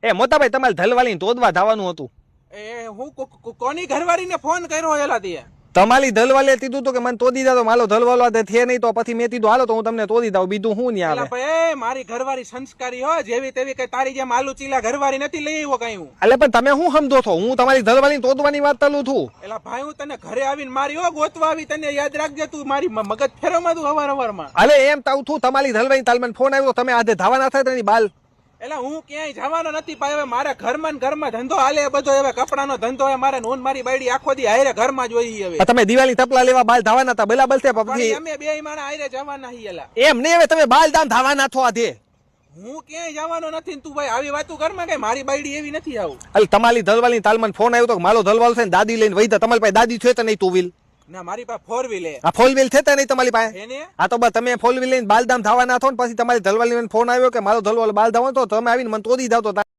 એ મોટાભાઈ તમારે ધલવાલીને તોડવા જવાનું હતું. એ હું કોની ઘરવાળીને ફોન કર્યો એલા તે? તમારી ધલવાલે કીધું તો કે મને તોડી દો, માલો ધલવાલો થે નહીં તો પછી મેં કીધું હાલો તો હું તમને તોડી દઉં, બીજું હું નહીં આવે. ભાઈ મારી ઘરવાળી સંસ્કારી હો, જેવી તેવી કઈ તારી જેમ આલુ ચીલા ઘરવાળી નથી લઈ આવ્યો કઈ હું. એટલે પણ તમે શું સમજો છો? હું તમારી ધલવાલીને તોડવાની વાત ચાલુ છું. એલા ભાઈ હું તને ઘરે આવીને મારી હો ગોતવા આવી, તને યાદ રાખજે, તું મારી મગજ ફેરવમાં તું અવારનવારમાં. અલે એમ તાવ છું તમારી ધલવાલી તાલ મને ફોન આવ્યો, તમે આજે ધાવાના થાય તેની બાલ. એટલે હું ક્યાંય જવાનો નથી ભાઈ, હવે મારા ઘરમાં ધંધો હાલે બધો, હવે કપડાનો ધંધો હોય મારે, હું મારી બાયડી આખો દી હારે ઘરમાં જ હોય. હવે તમે દિવાળી તપલા લેવા બાલ ધાવાના હતા, બરાબર છે? પછી અમે બે માણા હારે જવાના હી. એલા એમ નહીં, હવે તમે બાલ ધામ ધાવાના છો આજે. હું ક્યાંય જવાનો નથી, તું ભાઈ આવી વાતું ઘરમાં કઈ મારી બાયડી એવી નથી. આવું એટલે તમારી ધલવાલી તાલ મને ફોન આવ્યો તો મારો ધલવાલ છે ને દાદી લઈને વહી, તમારી પાસે દાદી છે તો નહીં ટુ વ્હીલ? ના મારી પાસે 4 વ્હીલ. આ 4 વ્હીલ છે નહીં તમારી પાસે? એને હા તો બસ તમે 4 વ્હીલ લઈને બાલધામ થવાના છો ને પછી તમારી ધલવાલી ફોન આવ્યો કે મારો ધલવાલ બાલ ધાવો તો તમે આવીને મને તોડી જાવ તો